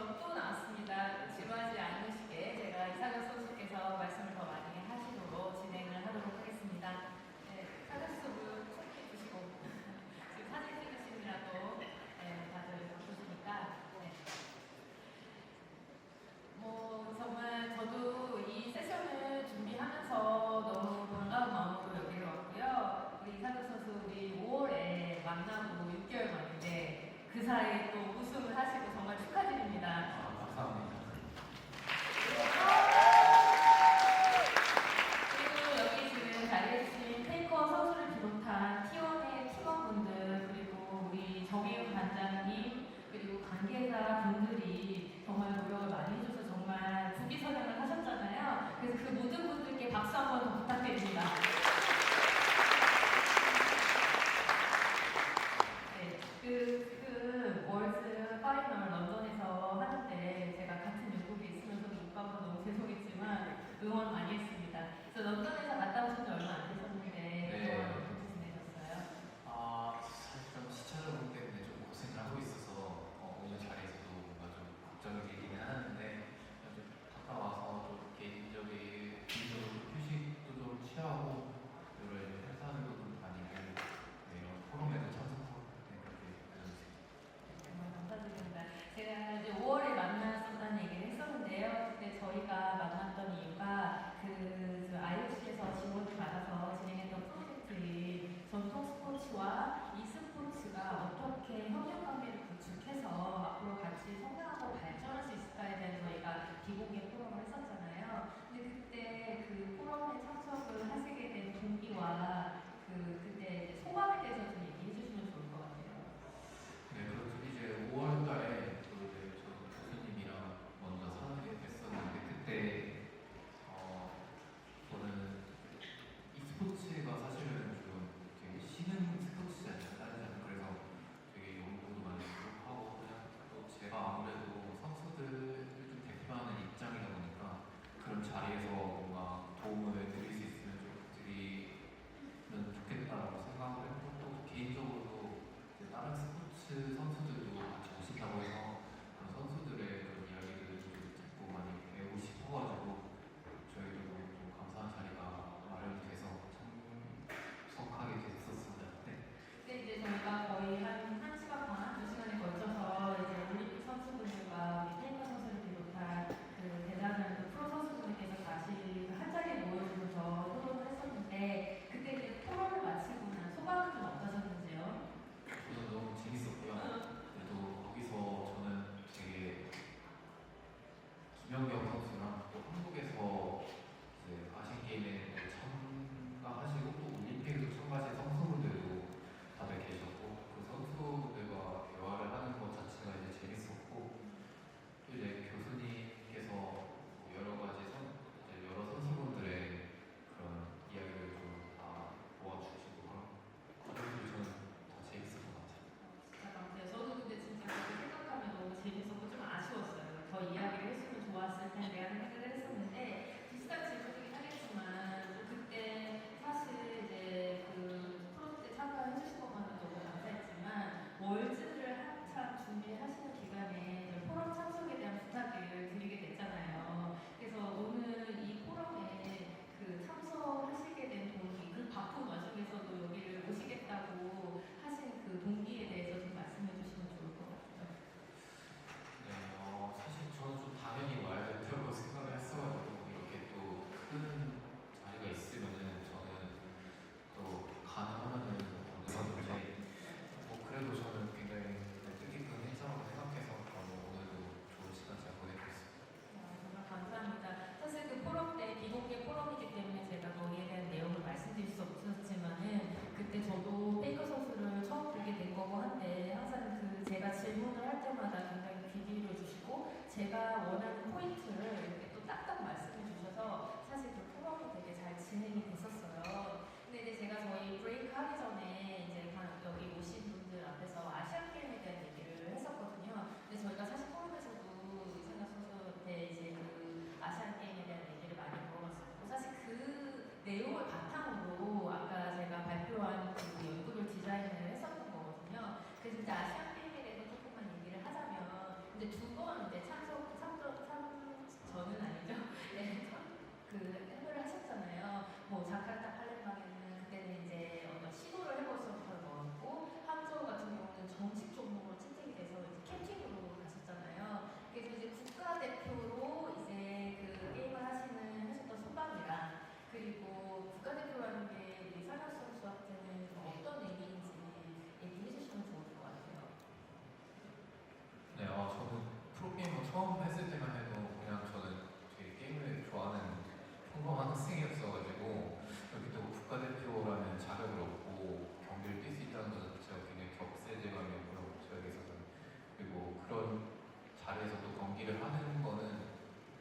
저 또 나왔습니다. 지루하지 않으시게 제가 이상현 선수께서 말씀을 더 많이 하시도록 진행을 하도록 하겠습니다. 네, 사전 수업을 꼭 해주시고 지금 사진 찍으시느라도 네, 다들 바쁘시니까 네. 뭐 정말 저도 이 세션을 준비하면서 너무 반가운 마음으로 여기로 왔고요. 우리 이상현 선수 우리 5월에 만나고 6개월 만인데 그 사이에 또 우승을 하시고 정말 축하드립니다. 감사합니다. 그리고 여기 지금 자리에 계신 페이커 선수를 비롯한 T1의 팀원분들 그리고 우리 정혜윤 관장님 그리고 관계자 분들이 정말 노력을 많이 해줘서 정말 국기선양을 하셨잖아요. 그래서 그 모든 분들께 박수 한번 더 부탁드립니다. 네, 그 월드 파이널 런던에서 하는데 제가 같은 영국에 있으면서 못 가서 너무 죄송했지만 응원 많이 했습니다. 그래서 런던에서 갔다 오신 지 얼마 안 되셨는데 그동안 어떻게 지내셨어요? 사실 좀 시차적으로 때문에 좀 고생을 하고 있어서 오늘 자리에서도 뭔가 좀 걱정이 되기는 하는데 좀 갔다 와서 좀 개인적인 휴식도 좀 취하고 여러 회사들도 좀 다니고 이런 포럼에도 참석하고 그렇게 되었습니다. 정말 감사드립니다. 제가 이제 5월에 만났었다는 얘기를 했었는데요. 그때 저희가 만났던 이유가 그 IOC에서 지원을 받아서 진행했던 프로젝트인 전통 스포츠와 e스포츠가 어떻게 협력 관계를 구축해서 앞으로 같이 성장하고 발전할 수 있을까에 대한 저희가 비공개 포럼을 했었잖아요. 근데 그때 그 포럼에 참석을 하시게 된 동기와 그때 이제 소감에 대해서 좀 얘기해 주시면 좋을 것 같아요. 네, 그렇죠. 이제 5월 달에 또 이제 저 교수님이랑 먼저 사귀게 됐었는데 그때 저는 e스포츠가 사실은 좀 되게 쉬는 스포츠잖아요. 다른 사람 그래서 되게 연구도 많이 하고 그냥 또 제가 아무래도 선수들을 좀 대표하는 입장이다 보니까 그런 자리에서 뭔가 도움을 드릴 수 있으면 좀 드리면 좋겠다라고 생각을 했고 또 개인적으로도 다른 스포츠 선수들도 같이 오신다고 해서 그런 선수들의 그런 이야기들을 좀 듣고 많이 배우고 싶어가지고 저희도 좀 감사한 자리가 마련이 돼서 참석하게 됐었습니다. 네. 근데 이제 저희가 거의 한 1시간 반, 2시간에 걸쳐서 이제 올림픽 선수분들과 우리 테이커 선수를 비롯한 그 대단한 그 프로 선수분들께서 다시 한 자리에 모여주면서 토론을 했었는데 그때 이제 토론을 마치고 난 소감은 좀 어떠셨는지요? 저도 너무 재밌었고요. 그래도 거기서 저는 되게 김연경 선수랑 또 한국에서 이제 아시안 게임에 참가하시고 또 올림픽에도 참가하신 선수분들도 다들 계셨고 그 선수들과 대화를 하는 것 자체가 이제 재밌었고 또 이제 교수님께서 여러 가지 이제 여러 선수분들의 그런 이야기를 좀 다 도와주시고 그런 과정들이 저는 더 재밌을 것 같아요. 진짜 감사해요. 저도 근데 진짜 그렇게 생각하면 너무 재밌었고 좀 아쉬웠어요. 더 이야기를 했으면 좋았을 텐데 하는 생각을 했었는데 비슷한 질문이긴 하겠지만 또 그때 사실 이제 그 프로젝트 참가해 주신 것만은 너무 감사했지만 월즈를 한참 준비하시는 기간에 포럼 참석에 대한 부탁을 드리게 됐잖아요. 그래서 오늘 이 포럼에 그 참석하시게 된 동기, 그 바쁜 와중에서도 여기를 오시겠다고 하신 그 동기에 대해서 좀 말씀해 주시면 좋을 것 같아요. 네, 사실 저는 좀 당연히 와야 된다고 생각을 했어가지고 이렇게 또 큰 자리가 있으면은 저는 또 가능하면은 언제든지 그래도 저는 굉장히 뜻깊은 행사라고 생각해서 오늘도 좋은 시간 잘 보내고 있습니다. 정말 감사합니다. 사실 그 포럼 때 비공개 포럼이기 때문에 제가 거기에 대한 내용을 말씀드릴 수 없었지만은 그때 저도 페이커 선수를 처음 보게 된 거고 한데 항상 그 제가 질문을 할 때마다 굉장히 귀 기울여 주시고 제가 원하는 포인트를 이렇게 또 딱딱 말씀해 주셔서 사실 그 포럼이 되게 잘 진행이 됐었어요. 근데 이제 제가 저희 브레이크 하기 전에 이제 여기 오신 분들 앞에서 아시안 게임에 대한 얘기를 했었거든요. 근데 저희가 사실 포럼에서도 이상현 선수한테 이제 그 아시안 게임에 대한 얘기를 많이 물어봤었고 사실 그 내용을 바탕으로 아까 제가 발표한 그 연극을 디자인을 했었던 거거든요. 그래서 이제 아시안 게임에 대해서 조금만 얘기를 하자면 이제 두 번 이제 경기를 하는 거는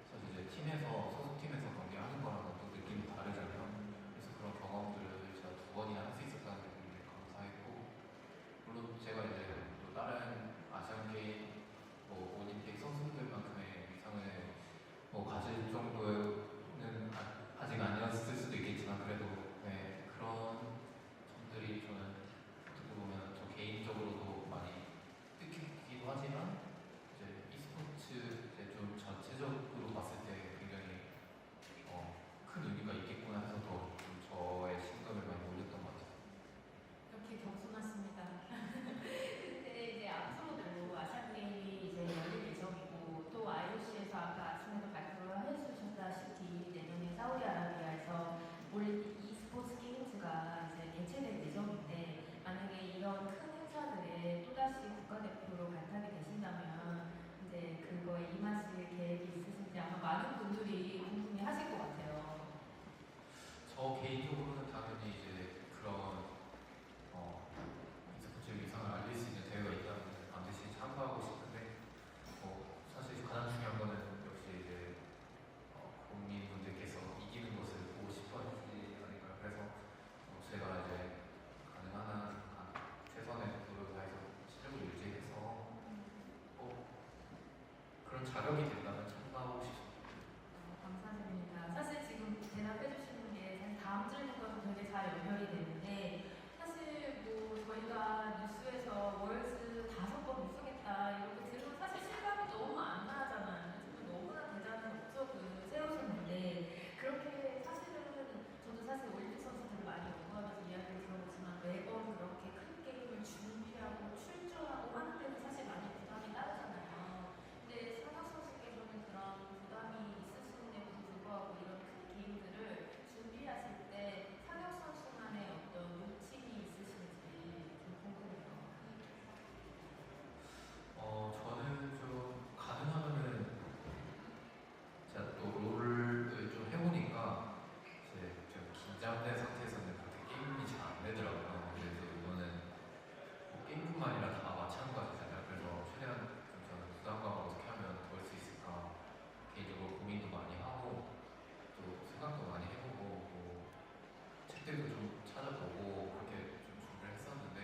사실 이제 팀에서 소속팀에서 경기하는 거랑은 또 느낌이 다르잖아요. 그래서 그런 경험들을 제가 2번이나 할 수 있었다는 게 굉장히 감사했고, 물론 제가 이제 또 다른 아시안 게임, 뭐 올림픽 선수들만큼의 위상을 뭐 가질 정도는 아직 아니었을 수도 있겠지만 그래도 네, 그런 점들이 저는 어떻게 보면 저 개인적으로도 많이 뜻깊기도 하지만 이제 e스포츠 이제 좀 전체적으로 봤을 때 굉장히 큰 의미가 있겠구나 해서 더 좀 저의 심금을 많이 올렸던 것 같아요. 이렇게 겸손하십니다. 근데 이제 앞으로도 아시안 게임이 이제 열릴 예정이고 또 IOC에서 아까 아침에도 발표를 해주셨다시피 내년에 사우디아라비아에서 올림픽 e스포츠 게임즈가 이제 개최될 예정인데 만약에 이런 큰 행사들에 또다시 국가대표로 발탁이 되신다면 이제 그거에 임하실 계획이 있으신지 아마 많은 분들이 궁금해하실 것 같아요. 저 개인적으로는 당연히 이제 그런 e스포츠 위상을 알릴 수 있는 대회가 있다면 반드시 참가하고 싶은데 사실 가장 중요한 거는 역시 이제 국민분들께서 이기는 것을 보고 싶어 하시지 않을까요? 그래서 제가 이제 가능한 한 최선의 노력을 다해서 실력을 유지해서 그런 자격이 된다면 참가하고 싶습니다. 감사드립니다. 사실 지금 대답해 주시는 게 사실 다음 질문과도 되게 잘 연결이 되는데 사실 뭐 저희가 뉴스에서 월즈 5번 우승했다 이렇게 들으면 사실 실감이 너무 안 나잖아요. 지금 너무나 대단한 업적을 세우셨는데 그렇게 사실은 저도 사실 올림픽 선수들을 많이 연구하면서 이야기를 들어보지만 매번 그렇게 큰 게임을 준비하고 출전하고 하는 데는 사실 많이 부담이 따르잖아요. 근데 상혁 선수께서는 그런 부담이 있으신데도 불구하고 이런 큰 게임들을 준비하실 때 상혁 선수만의 어떤 루틴이 있으신지 좀 궁금해요. 저는 좀 가능하면은 제가 또 롤을 좀 해보니까 이제 좀 긴장된 상태에서는 그렇게 게임이 잘 안 되더라고요. 그래서 이거는 뭐 게임뿐만 아니라 다 마찬가지잖아요. 그래서 최대한 좀 저는 부담감을 어떻게 하면 덜 수 있을까 개인적으로 고민도 많이 하고 또 생각도 많이 해보고 뭐 책들도 좀 찾아보고 그렇게 좀 준비를 했었는데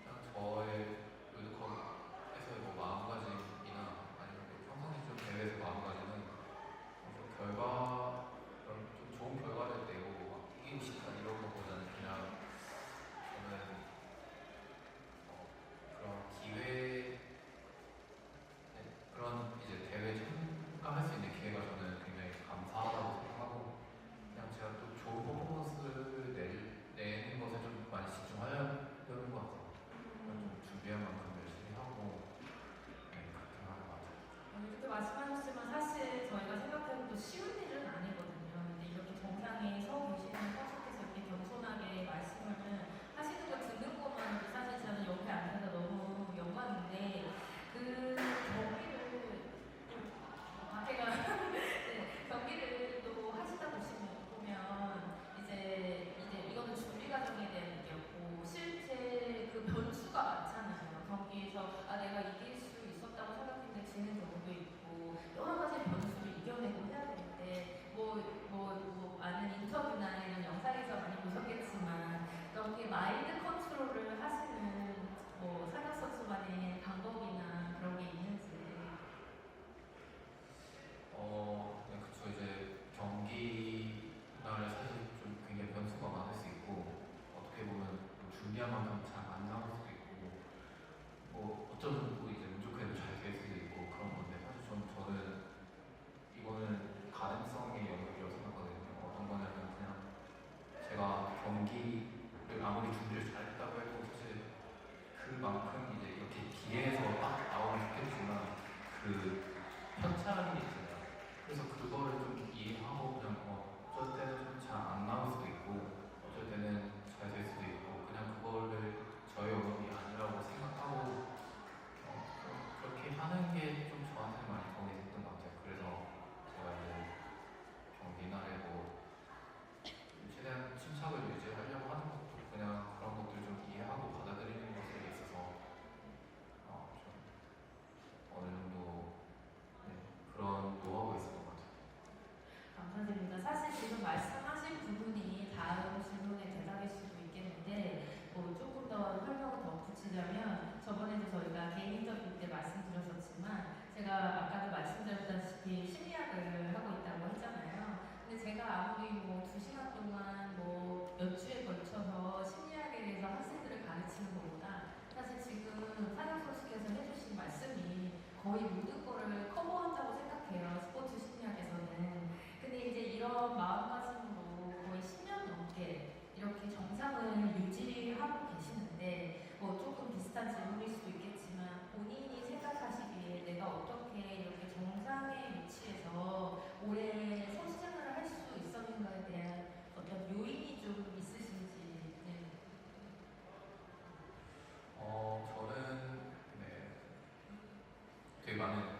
그냥 저의 롤드컵에서의 뭐 마음가짐이나 아니면 뭐 평상시 좀 대회에서 마음가짐은 좀 좀 좋은 결과를 내고 막 이기고 싶다 이런 것보다는 그냥 저는 그런 기회 그런 이제 대회에 참가할 수 있는 기회가 저는 굉장히 감사하다고 생각하고 그냥 제가 또 좋은 퍼포먼스를 내는 것에 좀 많이 집중하려는 것 같아요. 좀 준비한 만큼 열심히 하고 그렇게 하는 것 같아요. 이렇게 말씀하셨지만 사실 저희가 생각해도 쉬운 일은 아니거든요. 근데 이렇게 정상에 서 계시는 선수께서 이렇게 겸손하게 말씀을 하시는 거 듣는 것만으로도 사실 저는 옆에 앉아서 너무 영광인데 그 경기를 밖에가 네, 경기를 또 하시다 보면 이제 이거는 준비 과정에 대한 얘기였고 실제 그 변수가 많잖아요. 경기에서 내가 이길 수 있었다고 생각했는데 지는 경우도 있고 여러 가지 변수를 이겨내고 해야 되는데 많은 인터뷰나 이런 영상에서 많이 보셨겠지만 그렇게 마인드 컨트롤을 하시는 상혁 선수만의 방법이나 그런 게 있는지. 네, 그쵸. 이제 경기날 사실 좀 굉장히 변수가 많을 수 있고 어떻게 보면 뭐 준비한 만큼 잘 안 나올 수도 있고 어쩌면 또 이제 운 좋게도 잘 될 수도 있고 그런 건데 사실 저는 이거는 가능성의 영역이라고 생각하거든요. 어떤 거냐면 그냥 제가 경기를 아무리 준비를 잘했다고 해도 사실 그만큼 이제 이렇게 기회에서 딱 나오면 좋겠지만 그 편차가 있잖아요. 그래서 그거를 좀 이해하고 그냥 어쩔 때는 좀 잘 안 나올 수도 있고 어쩔 때는 잘 될 수도 있고 그냥 그거를 저의 영역이 아니라고 생각하고 그렇게 하는 게 좀 저한테 많이 도움이 됐던 것 같아요. 그래서 제가 이제 경기날에 최대한 침착을 유지하려고 하는 것도 그냥 그런 것들을 좀 이해하고 받아들이는 것에 있어서 좀 어느 정도 거의 모든 거를 커버한다고 생각해요. 스포츠 심리학에서는. 근데 이제 이런 마음가짐으로 거의 10년 넘게 이렇게 정상을 유지하고 계시는데 뭐 조금 비슷한 질문일 수도 있겠지만 본인이 생각하시기에 내가 어떻게 이렇게 정상의 위치에서 오래 선수 생활을 할 수 있었는가에 대한 어떤 요인이 좀 있으신지. 네. 저는 네, 되게 많은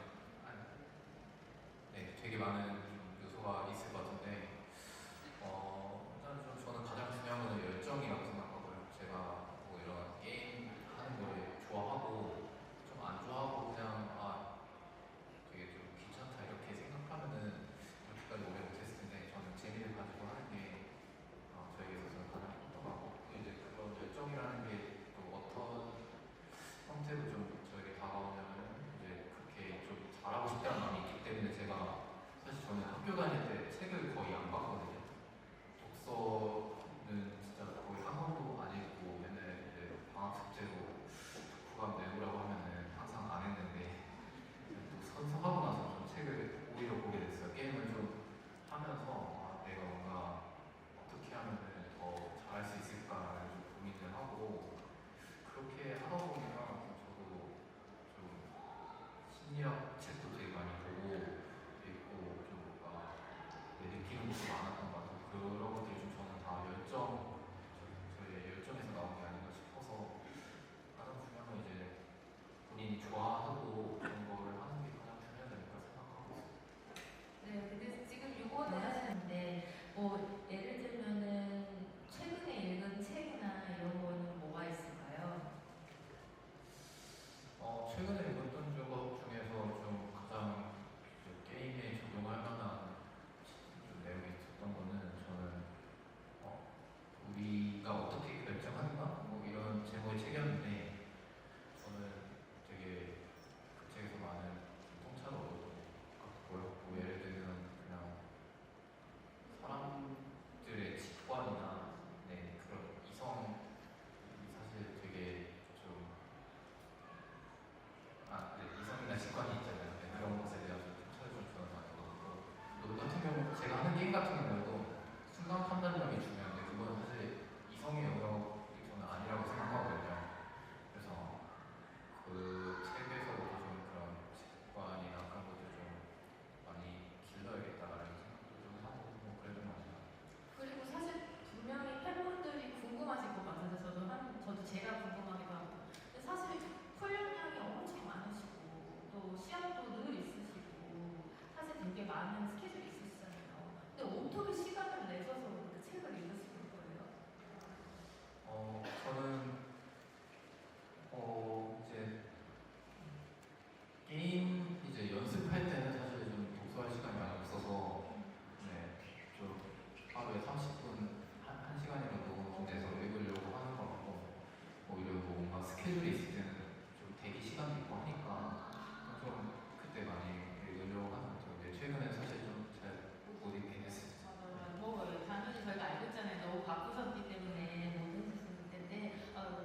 되게 많은 좀 요소가 있을 것 같은데 일단 좀 저는 가장 중요한 거는 열정이라고 생각하고요. 제가 뭐 이런 게임 하는 거를 좋아하고 좀 안 좋아하고 그냥 되게 좀 귀찮다 이렇게 생각하면은 이렇게까지 오래 못했을 텐데 저는 재미를 가지고 하는 게 저에게 있어서 가장 큰 것 같고 이제 그런 열정이라는 게 또 어떤 형태로 좀 저에게 다가오냐면 이제 그렇게 좀 잘하고 싶다는 마음이 있기 때문에 제가 사실 저는 학교 다닐 때 책을 거의 안 봤거든요. 독서는 진짜 거의 한 권도 안 읽고 맨날 이제 방학 숙제로 독후감 내보라고 하면은 항상 안 했는데 또 선서하고 나서 좀 책을 오히려 보게 됐어요. 게임을 좀 하면서 내가 뭔가 어떻게 하면은 더 잘할 수 있을까를 좀 고민을 하고 그렇게 하다 보니까 저도 좀 심리학 책도 되게 많이 보고 있고 좀 뭔가 느끼는 것도 많았던 것 같아요. 그런 것들이 좀 저는 다 저의 열정에서 나온 게 아닌가 싶어서 가장 중요한 건 이제 본인이 좋아하고 그런 거를 하는 게 가장 중요하지 않을까 생각하고 있어요. 네, 근데 지금 이거는 하시는데 뭐 예를 들면은 최근에 읽은 책이나 이런 거는 뭐가 있을까요? 최근에 읽었던 것 중에서 좀 가장 게임에 적용할 만한 좀 내용이 있었던 거는 저는 우리가 어떻게 결정하는가? 뭐 이런 제목의 책이었는데 저는 되게 그 책에서 많은 통찰을 얻었던 것 같고요. 뭐 예를 들면 그냥 사람들의 직관이나 그런 사실 되게 좀 이성이나 직관이 있잖아요. 그런 것에 대한 통찰을 좀 저는 많이 얻었고 또 같은 경우 제가 하는 게임 같은 경우에도 순간 판단력이 중요한데 그건 사실 이성의 영역이 저는 아니라고 생각하거든요. 그래서 그 책에서부터 좀 그런 직관이나 그런 것들 좀 많이 길러야겠다라는 생각도 좀 하고 뭐 그랬던 것 같아요. 그리고 사실 분명히 팬분들이 궁금하실 것 같아서 저도 제가 궁금하기도 하고 근데 사실 훈련량이 엄청 많으시고 또 시합도 늘 있으시고 사실 되게 많은 스케줄이 있으시잖아요. 근데 어떻게 시간을 내셔서 그 책을 읽으시는 거예요? 저는 이제 게임 이제 연습할 때는 사실 좀 독서할 시간이 많이 없어서 좀 하루에 30분, 한 시간이라도 좀 내서 읽으려고 하는 것 같고 오히려 뭐 뭔가 스케줄이 있을 때는 좀 대기 시간도 있고 하니까 좀 그때 많이 읽으려고 하는 것 같아요. 근데 최근에 사실 좀 잘 못 읽긴 했어요. 맞아요. 뭐 당연히 저희가 알고 있잖아요. 너무 바쁘셨기 때문에 못 해주셨을 텐데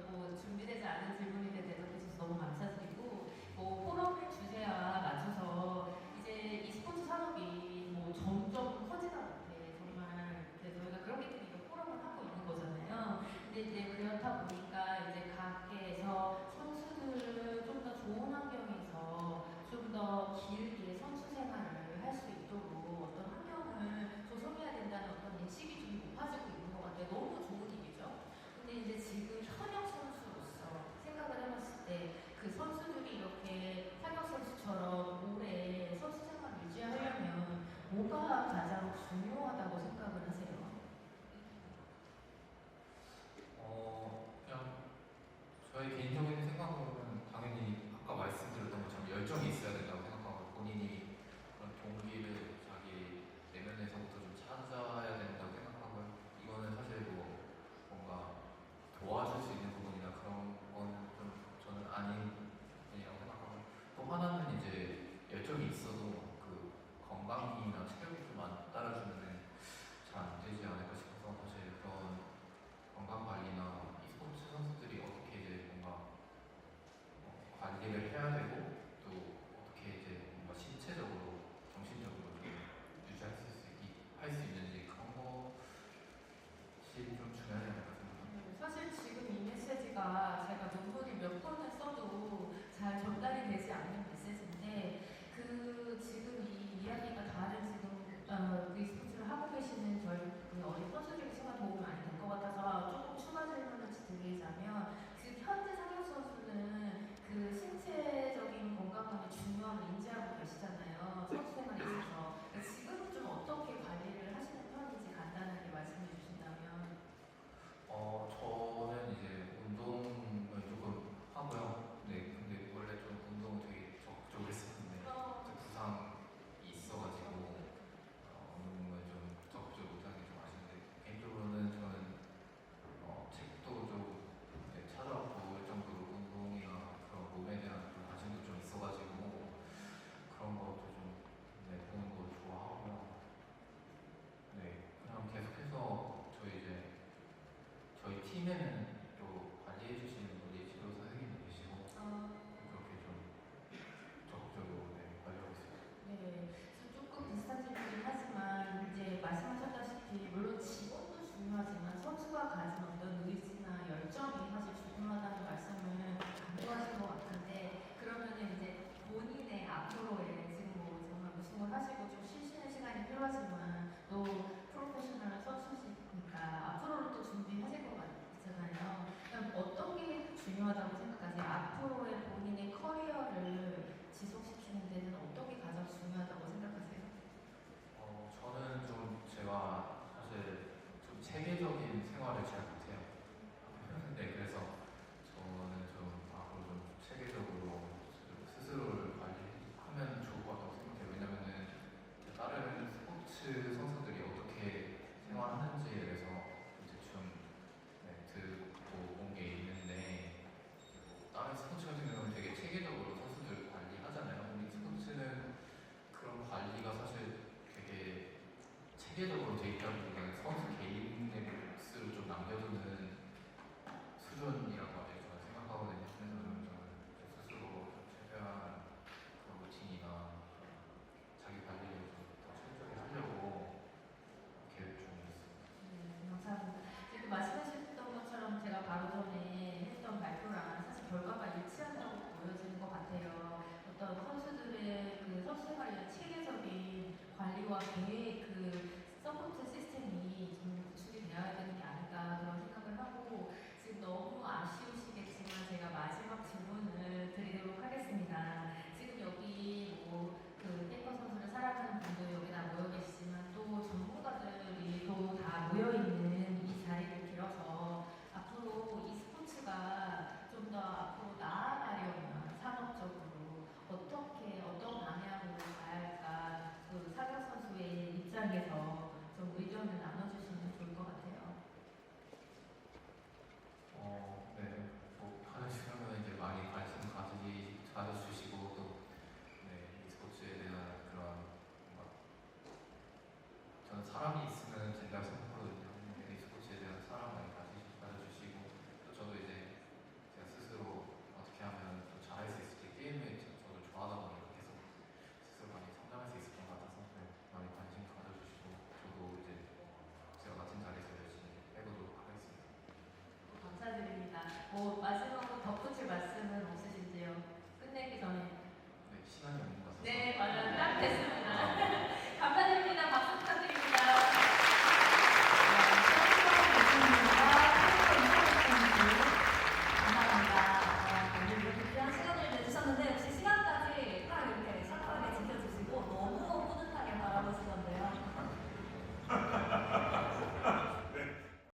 뭐 준비되지 않은 질문인데 대답해 주셔서 너무 감사드리고 뭐 포럼 주제와 맞춰서 이제 이 스포츠 산업이 뭐 점점 커지다 못해 정말 저희가 그렇기 때문에 이런 포럼을 하고 있는 거잖아요. 근데 이제 그렇다 보니까 이제 각계에서 선수들을 좀 더 좋은 환경에서 좀 더 길게 선수 생활을 할 수 있도록 어떤 환경을 조성해야 된다는 어떤 인식이 좀 높아지고 있는 것 같아요. 너무 좋은 일이죠. 근데 이제 지금 현역 선수로서 생각을 해봤을 때 그 선수들이 이렇게 현역 선수처럼 오래 선수 생활 유지하려면 뭐가 가장 중요하다고 생각을 하세요? 그냥 저의 개인적인 생각으로는 당연히 아까 말씀드렸던 것처럼 열정이 있어야 된다고 생각하고 본인이 그런 동기를 자기 내면에서부터 좀 찾아야 된다고 생각하고 체계적으로 돼 있다기보다는 선수 개인의 몫을 좀 남겨두는 수준이라고 아직 저는 생각하거든요. 그래서 저는 스스로 좀 최대한 그런 루틴이나 자기 관리를 좀 더 철저히 하려고 계획 중에 있습니다. 네, 감사합니다. 지금 말씀하셨던 것처럼 제가 바로 전에 했던 발표랑 사실 결과가 일치한다고 보여지는 것 같아요. 어떤 선수들의 그 선수 생활의 체계적인 관리와 계획, 그 서포트 시스템이 좀 구축이 되어야 되는 게 아닐까 그런 생각을 하고 지금 너무 아쉬우시겠지만 제가 마지막 질문을 드리도록 하겠습니다. 지금 여기 뭐그 탱커 선수를 사랑하는 분들 여기 다 모여 계시지만 또 전문가들이 또 다 모여 있는 이 자리를 빌어서 앞으로 이 스포츠가 좀 더 앞으로 나아가려면 산업적으로 어떻게 어떤 방향으로 가야 할까 그 사격 선수의 입장에서 좀 의견을 나눠주시면 좋을 것 같아요. 네. 뭐 하는 시간은 이제 많이 가져주시고 또 네, 이 스포츠에 대한 그런 뭔가 저는 사람이 있으면 된다고 생각하거든요.